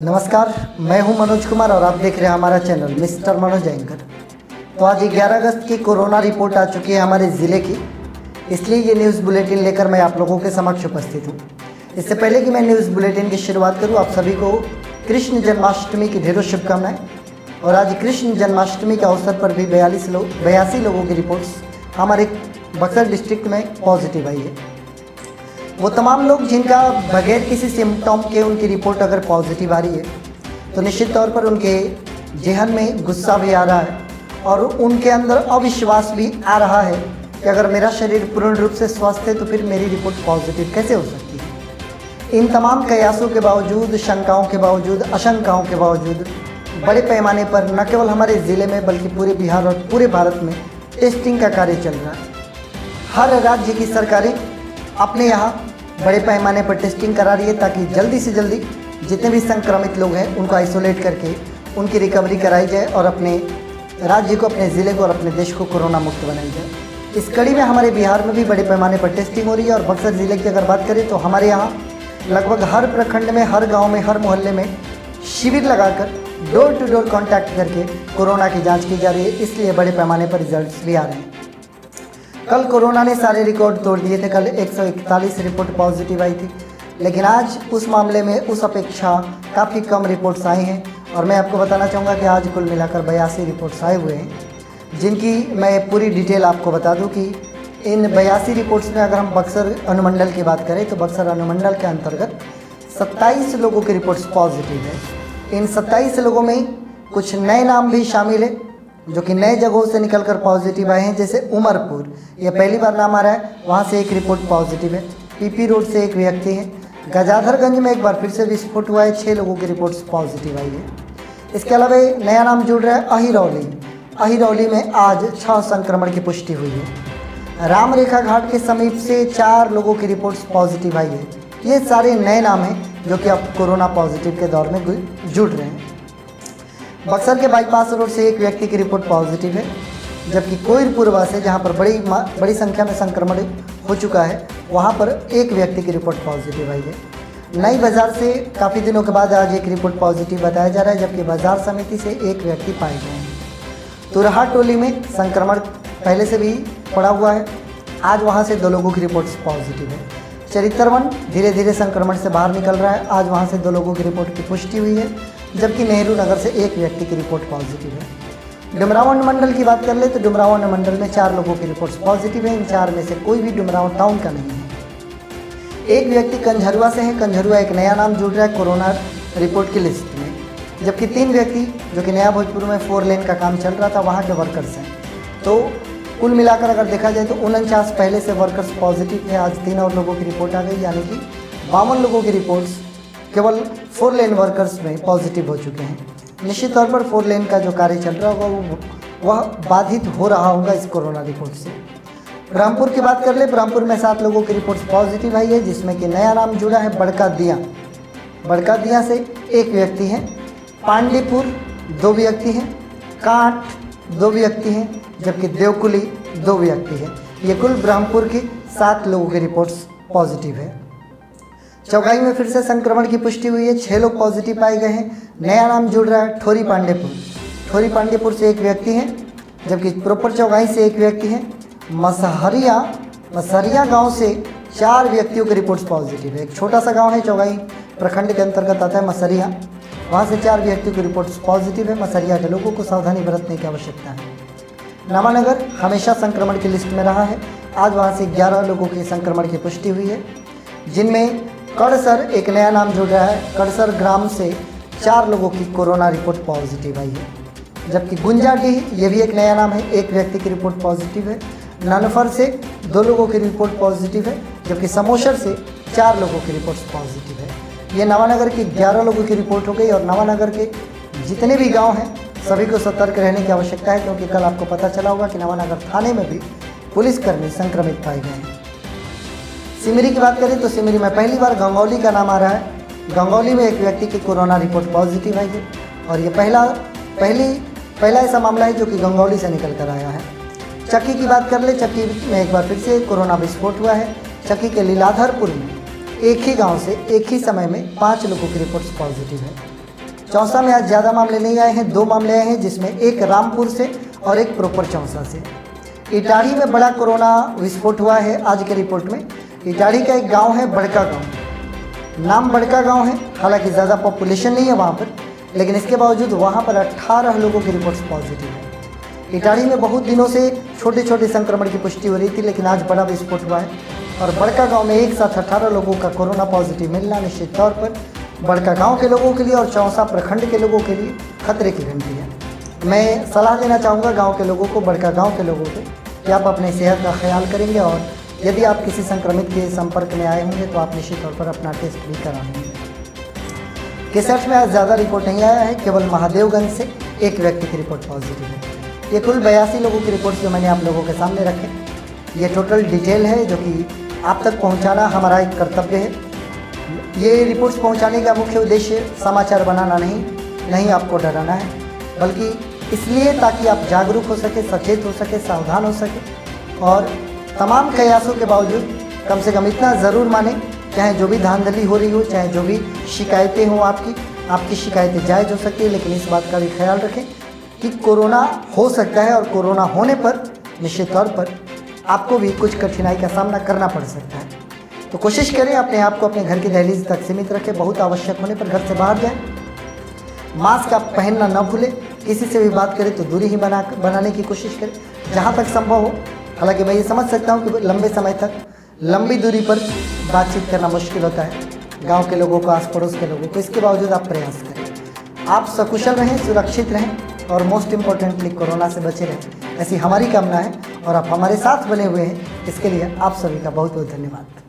नमस्कार, मैं हूं मनोज कुमार और आप देख रहे हैं हमारा चैनल मिस्टर मनोज एंकर। तो आज 11 अगस्त की कोरोना रिपोर्ट आ चुकी है हमारे ज़िले की, इसलिए ये न्यूज़ बुलेटिन लेकर मैं आप लोगों के समक्ष उपस्थित हूं। इससे पहले कि मैं न्यूज़ बुलेटिन की शुरुआत करूं, आप सभी को कृष्ण जन्माष्टमी की ढेरों शुभकामनाएं। और आज कृष्ण जन्माष्टमी के अवसर पर भी 82 लोगों की रिपोर्ट्स हमारे बक्सर डिस्ट्रिक्ट में पॉजिटिव आई है। वो तमाम लोग जिनका बगैर किसी सिम्टम के उनकी रिपोर्ट अगर पॉजिटिव आ रही है तो निश्चित तौर पर उनके जहन में गुस्सा भी आ रहा है और उनके अंदर अविश्वास भी आ रहा है कि अगर मेरा शरीर पूर्ण रूप से स्वस्थ है तो फिर मेरी रिपोर्ट पॉजिटिव कैसे हो सकती है। इन तमाम कयासों के बावजूद, शंकाओं के बावजूद, आशंकाओं के बावजूद बड़े पैमाने पर न केवल हमारे ज़िले में बल्कि पूरे बिहार और पूरे भारत में टेस्टिंग का कार्य चल रहा है। हर राज्य की सरकारें अपने यहाँ बड़े पैमाने पर टेस्टिंग करा रही है ताकि जल्दी से जल्दी जितने भी संक्रमित लोग हैं उनको आइसोलेट करके उनकी रिकवरी कराई जाए और अपने राज्य को, अपने ज़िले को और अपने देश को कोरोना मुक्त बनाई जाए। इस कड़ी में हमारे बिहार में भी बड़े पैमाने पर टेस्टिंग हो रही है और बक्सर ज़िले की अगर बात करें तो हमारे यहाँ लगभग हर प्रखंड में, हर गाँव में, हर मोहल्ले में शिविर लगाकर डोर टू डोर कॉन्टैक्ट करके कोरोना की जाँच की जा रही है, इसलिए बड़े पैमाने पर रिजल्ट भी आ रहे हैं। कल कोरोना ने सारे रिकॉर्ड तोड़ दिए थे। कल 141 रिपोर्ट पॉजिटिव आई थी, लेकिन आज उस मामले में उस अपेक्षा काफ़ी कम रिपोर्ट्स आई हैं और मैं आपको बताना चाहूँगा कि आज कुल मिलाकर 82 रिपोर्ट्स आए हुए हैं, जिनकी मैं पूरी डिटेल आपको बता दूं कि इन 82 रिपोर्ट्स में अगर हम बक्सर अनुमंडल की बात करें तो बक्सर अनुमंडल के अंतर्गत 27 लोगों की रिपोर्ट्स पॉजिटिव है। इन 27 लोगों में कुछ नए नाम भी शामिल है जो कि नए जगहों से निकलकर पॉजिटिव आए हैं, जैसे उमरपुर, ये पहली बार नाम आ रहा है, वहाँ से एक रिपोर्ट पॉजिटिव है। पीपी रोड से एक व्यक्ति है। गजाधरगंज में एक बार फिर से विस्फोट हुआ है, 6 लोगों की रिपोर्ट्स पॉजिटिव आई है। इसके अलावा नया नाम जुड़ रहा है अहिरौली। अहिरौली में आज 6 संक्रमण की पुष्टि हुई है। राम रेखा घाट के समीप से 4 लोगों की रिपोर्ट्स पॉजिटिव आई है। ये सारे नए नाम हैं जो कि अब कोरोना पॉजिटिव के दौर में जुड़ रहे हैं। बक्सर के बाईपास रोड से एक व्यक्ति की रिपोर्ट पॉजिटिव है, जबकि कोइरपुरवा से, जहां पर बड़ी संख्या में संक्रमण हो चुका है, वहां पर एक व्यक्ति की रिपोर्ट पॉजिटिव आई है। नई बाज़ार से काफ़ी दिनों के बाद आज एक रिपोर्ट पॉजिटिव बताया जा रहा है, जबकि बाजार समिति से एक व्यक्ति पाए गए हैं। तुरहा टोली में संक्रमण पहले से भी पड़ा हुआ है, आज वहाँ से 2 लोगों की रिपोर्ट्स पॉजिटिव है। चरित्रवन धीरे धीरे संक्रमण से बाहर निकल रहा है, आज वहाँ से 2 लोगों की रिपोर्ट की पुष्टि हुई है, जबकि नेहरू नगर से एक व्यक्ति की रिपोर्ट पॉजिटिव है। डुमरांव अनुमंडल की बात कर ले तो डुमरांव अनुमंडल में 4 लोगों की रिपोर्ट्स पॉजिटिव है। इन 4 में से कोई भी डुमरांव टाउन का नहीं है। एक व्यक्ति कंझरुआ से है। कंझरुआ एक नया नाम जुड़ रहा है कोरोना रिपोर्ट की लिस्ट में, जबकि 3 व्यक्ति जो कि नया भोजपुर में 4 लेन का काम चल रहा था वहाँ के वर्कर्स हैं। तो कुल मिलाकर अगर देखा जाए तो 49 पहले से वर्कर्स पॉजिटिव थे, आज 3 और लोगों की रिपोर्ट आ गई, यानी कि 52 लोगों की रिपोर्ट्स केवल 4 लेन वर्कर्स में पॉजिटिव हो चुके हैं। निश्चित तौर पर 4 लेन का जो कार्य चल रहा होगा वह बाधित हो रहा होगा इस कोरोना रिपोर्ट से। ब्रह्मपुर की बात कर ले, ब्रह्मपुर में 7 लोगों की रिपोर्ट्स पॉजिटिव आई है, जिसमें कि नया नाम जुड़ा है बड़कादियाँ। बड़कादियाँ से एक व्यक्ति है। पांडेपुर 2 व्यक्ति हैं। कांट 2 व्यक्ति हैं, जबकि देवकुली 2 व्यक्ति हैं। ये कुल ब्रह्मपुर की 7 लोगों की रिपोर्ट्स पॉजिटिव है। चौगाई में फिर से संक्रमण की पुष्टि हुई है, 6 लोग पॉजिटिव पाए गए हैं। नया नाम जुड़ रहा है ठोरी पांडेपुर। ठोरी पांडेपुर से एक व्यक्ति है, जबकि प्रॉपर चौगाई से एक व्यक्ति है। मसहरिया गांव से 4 व्यक्तियों की रिपोर्ट्स पॉजिटिव है। एक छोटा सा गांव है, चौगाई प्रखंड के अंतर्गत आता है मसहरिया, वहाँ से 4 व्यक्तियों की रिपोर्ट्स पॉजिटिव है। मसहरिया के लोगों को सावधानी बरतने की आवश्यकता है। नामानगर हमेशा संक्रमण की लिस्ट में रहा है, आज वहाँ से 11 लोगों की संक्रमण की पुष्टि हुई है, जिनमें कड़सर एक नया नाम जुड़ रहा है। कड़सर ग्राम से 4 लोगों की कोरोना रिपोर्ट पॉजिटिव आई है, जबकि गुंजाडीह ये भी एक नया नाम है, एक व्यक्ति की रिपोर्ट पॉजिटिव है। नानफर से 2 लोगों की रिपोर्ट पॉजिटिव है, जबकि समोशर से 4 लोगों की रिपोर्ट पॉजिटिव है। ये नवानगर की 11 लोगों की रिपोर्ट हो गई और नवानगर के जितने भी गाँव हैं सभी को सतर्क रहने की आवश्यकता है, क्योंकि कल आपको पता चला होगा कि नवानगर थाने में भी पुलिसकर्मी संक्रमित पाए गए हैं। सिमरी की बात करें तो सिमरी में पहली बार गंगौली का नाम आ रहा है। गंगौली में एक व्यक्ति की कोरोना रिपोर्ट पॉजिटिव आई है और ये पहला ऐसा मामला है जो कि गंगौली से निकल कर आया है। चक्की की बात कर ले, चक्की में एक बार फिर से कोरोना विस्फोट हुआ है। चक्की के लीलाधरपुर में एक ही गांव से एक ही समय में 5 लोगों की रिपोर्ट्स पॉजिटिव है। चौसा में आज ज़्यादा मामले नहीं आए हैं, 2 मामले आए हैं, जिसमें एक रामपुर से और एक प्रॉपर चौसा से। इटाढ़ी में बड़ा कोरोना विस्फोट हुआ है आज के रिपोर्ट में। इटाढ़ी का एक गांव है बड़का गांव, नाम बड़का गांव है, हालांकि ज़्यादा पॉपुलेशन नहीं है वहां पर, लेकिन इसके बावजूद वहां पर 18 लोगों की रिपोर्ट्स पॉजिटिव है। इटाढ़ी में बहुत दिनों से छोटे छोटे संक्रमण की पुष्टि हो रही थी, लेकिन आज बड़ा विस्फोट हुआ है और बड़का गांव में एक साथ 18 लोगों का कोरोना पॉजिटिव मिलना निश्चित तौर पर बड़का गांव के लोगों के लिए और चौसा प्रखंड के लोगों के लिए खतरे की घंटी है। मैं सलाह देना चाहूँगा गांव के लोगों को, बड़का गांव के लोगों को, कि आप अपने सेहत का ख्याल करेंगे और यदि आप किसी संक्रमित के संपर्क में आए होंगे तो आप निश्चित तौर पर अपना टेस्ट भी करा लेंगे। केसठ में आज ज़्यादा रिपोर्ट नहीं आया है, केवल महादेवगंज से एक व्यक्ति की रिपोर्ट पॉजिटिव है। ये कुल 82 लोगों की रिपोर्ट जो मैंने आप लोगों के सामने रखे, ये टोटल डिटेल है जो कि आप तक पहुंचाना हमारा एक कर्तव्य है। ये रिपोर्ट्स पहुंचाने का मुख्य उद्देश्य समाचार बनाना नहीं आपको डराना है, बल्कि इसलिए ताकि आप जागरूक हो सके, सचेत हो सके, सावधान हो सके और तमाम कयासों के बावजूद कम से कम इतना ज़रूर माने, चाहे जो भी धांधली हो रही हो, चाहे जो भी शिकायतें हों आपकी शिकायतें जायज़ हो सकती है, लेकिन इस बात का भी ख्याल रखें कि कोरोना हो सकता है और कोरोना होने पर निश्चित तौर पर आपको भी कुछ कठिनाई का सामना करना पड़ सकता है। तो कोशिश करें अपने आप को अपने घर की दहलीज तक सीमित रखें, बहुत आवश्यक होने पर घर से बाहर जाएं, मास्क आप पहनना न भूलें, किसी से भी बात करें तो दूरी ही बनाने की कोशिश करें जहाँ तक संभव हो। हालांकि मैं ये समझ सकता हूँ कि लंबे समय तक लंबी दूरी पर बातचीत करना मुश्किल होता है गाँव के लोगों को, आस पड़ोस के लोगों को, इसके बावजूद आप प्रयास करें। आप सकुशल रहें, सुरक्षित रहें और मोस्ट इम्पॉर्टेंटली कोरोना से बचे रहें, ऐसी हमारी कामना है और आप हमारे साथ बने हुए हैं, इसके लिए आप सभी का बहुत बहुत धन्यवाद।